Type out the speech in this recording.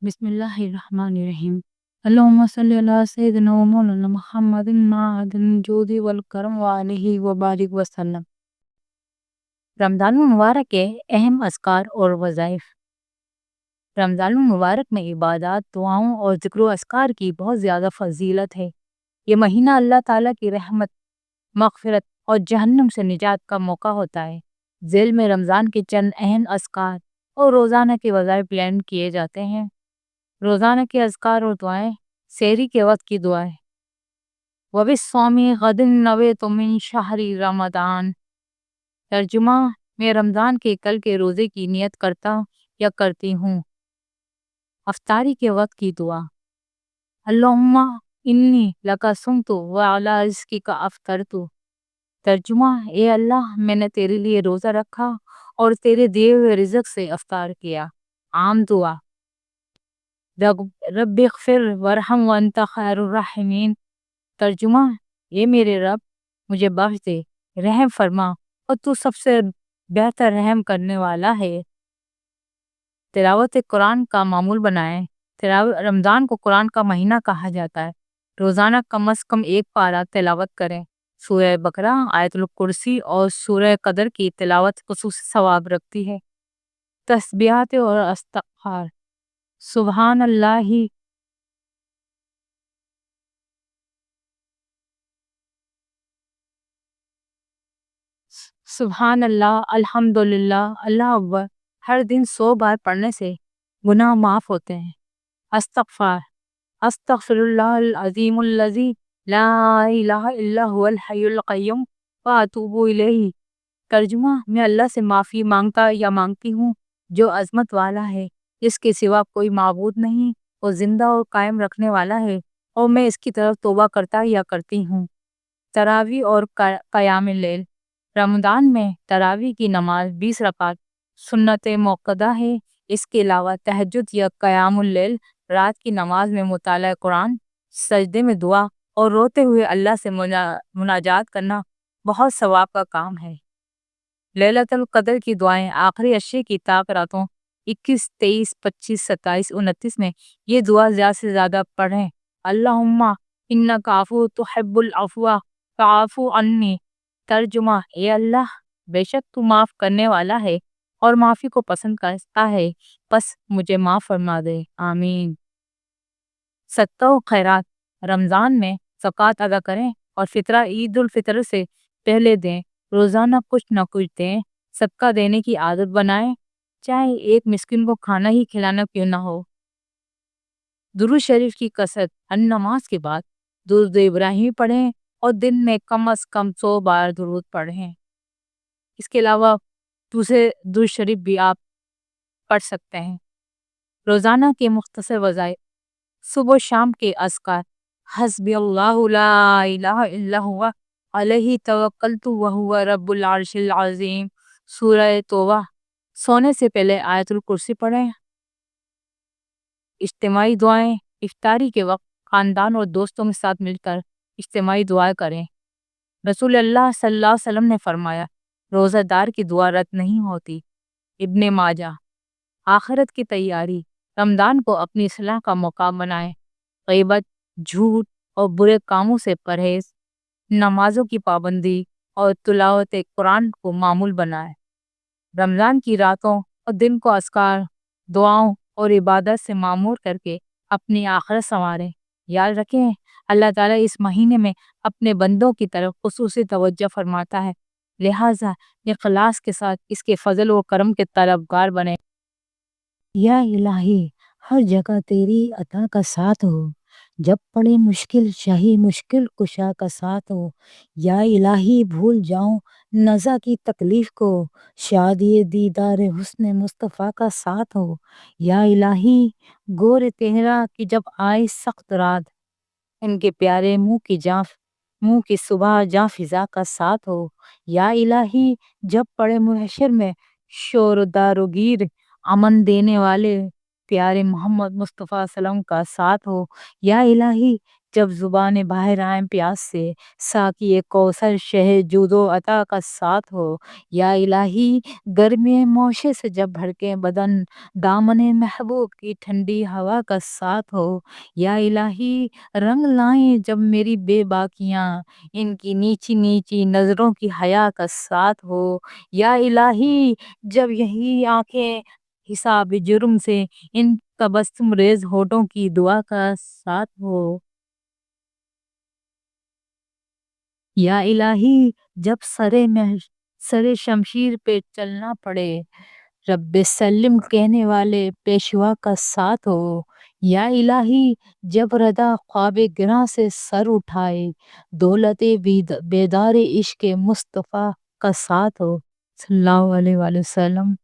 بسم اللہ الرحمن الرحیم۔ اللہم صلی اللہ سیدنا و مولانا محمد معدن الجود والکرم وآلہ وبارک وسلم۔ رمضان المبارک کے اہم اذکار اور وظائف۔ رمضان المبارک میں عبادات، دعاؤں اور ذکر و اذکار کی بہت زیادہ فضیلت ہے۔ یہ مہینہ اللہ تعالیٰ کی رحمت، مغفرت اور جہنم سے نجات کا موقع ہوتا ہے۔ ذیل میں رمضان کے چند اہم اذکار اور روزانہ کے وظائف بیان کیے جاتے ہیں۔ روزانہ کے اذکار اور دعائیں۔ سحری کے وقت کی دعائیں: وَبِالصَّوْمِ غَدٍ نَوَیْتُ مِن شَہْرِ رمضان۔ ترجمہ: میں رمضان کے کل کے روزے کی نیت کرتا یا کرتی ہوں۔ افطاری کے وقت کی دعا: اللہم انی لک صمت وعلی رزقک افطرت۔ ترجمہ: اے اللہ، میں نے تیرے لیے روزہ رکھا اور تیرے دیے ہوئے رزق سے افطار کیا۔ عام دعا: رب اغفر وارحم وانت خیر الراحمین۔ ترجمہ: اے میرے رب، مجھے بخش دے، رحم فرما اور تو سب سے بہتر رحم کرنے والا ہے۔ تلاوت قرآن کا معمول بنائیں۔ رمضان کو قرآن کا مہینہ کہا جاتا ہے۔ روزانہ کم از کم ایک پارہ تلاوت کریں۔ سورہ بقرہ، آیت الکرسی اور سورہ قدر کی تلاوت خصوصی ثواب رکھتی ہے۔ تسبیحات اور استغفار: سبحان اللہ، سبحان اللہ، الحمدللہ، اللہ اکبر ہر دن 100 بار پڑھنے سے گناہ معاف ہوتے ہیں۔ استغفار: استغفر اللہ العظیم الذی لا الہ الا هو الحی القیوم واتوب الیہ۔ ترجمہ: میں اللہ سے معافی مانگتا یا مانگتی ہوں جو عظمت والا ہے، جس کے سوا کوئی معبود نہیں، وہ زندہ اور قائم رکھنے والا ہے، اور میں اس کی طرف توبہ کرتا یا کرتی ہوں۔ تراویح اور قیام اللیل۔ رمضان میں تراویح کی نماز 20 رکعت سنت موقدہ ہے۔ اس کے علاوہ تہجد یا قیام اللیل، رات کی نماز میں مطالعہ قرآن، سجدے میں دعا اور روتے ہوئے اللہ سے مناجات کرنا بہت ثواب کا کام ہے۔ لیلۃ القدر کی دعائیں۔ آخری عشرے کی تاک راتوں 21، 23، 25، 27، 29 میں یہ دعا زیادہ سے زیادہ پڑھیں۔ اللہم انک عفو تحب العفو فاعف عنی۔ ترجمہ: اے اللہ، بے شک تو معاف کرنے والا ہے اور معافی کو پسند کرتا ہے، بس مجھے معاف فرما دے، آمین۔ صدقہ و خیرات۔ رمضان میں زکوٰۃ ادا کریں اور فطرہ عید الفطر سے پہلے دیں۔ روزانہ کچھ نہ کچھ دیں۔ صدقہ دینے کی عادت بنائیں، چاہے ایک مسکین کو کھانا ہی کھلانا کیوں نہ ہو۔ درود شریف کی کثرت۔ ہر نماز کے بعد درود ابراہیمی پڑھیں اور دن میں کم از کم 100 بار درود پڑھیں۔ اس کے علاوہ دوسرے درود شریف بھی آپ پڑھ سکتے ہیں۔ روزانہ کے مختصر وظائف۔ صبح و شام کے اذکار: حسبی اللہ لا الہ الا ہوا علیہ توکلت وہو رب العرش العظیم۔ سورہ توبہ۔ سونے سے پہلے آیت الکرسی پڑھیں۔ اجتماعی دعائیں۔ افطاری کے وقت خاندان اور دوستوں کے ساتھ مل کر اجتماعی دعائیں کریں۔ رسول اللہ صلی اللہ علیہ وسلم نے فرمایا، روزہ دار کی دعا رد نہیں ہوتی۔ ابن ماجہ۔ آخرت کی تیاری۔ رمضان کو اپنی اصلاح کا موقع بنائیں۔ غیبت، جھوٹ اور برے کاموں سے پرہیز، نمازوں کی پابندی اور تلاوت قرآن کو معمول بنائیں۔ رمضان کی راتوں اور دن کو اذکار، دعاؤں اور عبادت سے معمور کر کے اپنی آخرت سنواریں۔ یاد رکھیں، اللہ تعالیٰ اس مہینے میں اپنے بندوں کی طرف خصوصی توجہ فرماتا ہے، لہٰذا اخلاص کے ساتھ اس کے فضل و کرم کے طلبگار بنیں۔ یا الہی، ہر جگہ تیری عطا کا ساتھ ہو، جب پڑے مشکل شاہی مشکل کشا کا ساتھ ہو۔ یا الہی، بھول جاؤں نزا کی تکلیف کو، شادی دیدار حسن مصطفیٰ کا ساتھ ہو۔ یا الہی، گور تیرا کہ جب آئے سخت رات، ان کے پیارے منہ کی صبح جاں فضا کا ساتھ ہو۔ یا الہی، جب پڑے محشر میں شور و دار و گیر، امن دینے والے پیارے محمد مصطفیٰ صلی اللہ علیہ وسلم کا ساتھ ہو۔ یا الہی، جب زبان باہر آئیں پیاس سے، ساقی کوثر شہ جود و عطا کا ساتھ ہو۔ یا الہی گرمی موشے سے جب بھڑکے بدن، دامن محبوب کی ٹھنڈی ہوا کا ساتھ ہو۔ یا الہی رنگ لائیں جب میری بے باکیاں، ان کی نیچی نیچی نظروں کی حیا کا ساتھ ہو۔ یا الہی جب یہی آنکھیں حساب جرم سے، ان تبسم ریز ہونٹوں کی دعا کا ساتھ ہو۔ یا الہی جب سر شمشیر پہ چلنا پڑے، رب سلم کہنے والے پیشوا کا ساتھ ہو۔ یا الہی جب ردا خواب گراں سے سر اٹھائے، دولت بیدار عشق مصطفیٰ کا ساتھ ہو۔ صلی اللہ علیہ وآلہ وسلم۔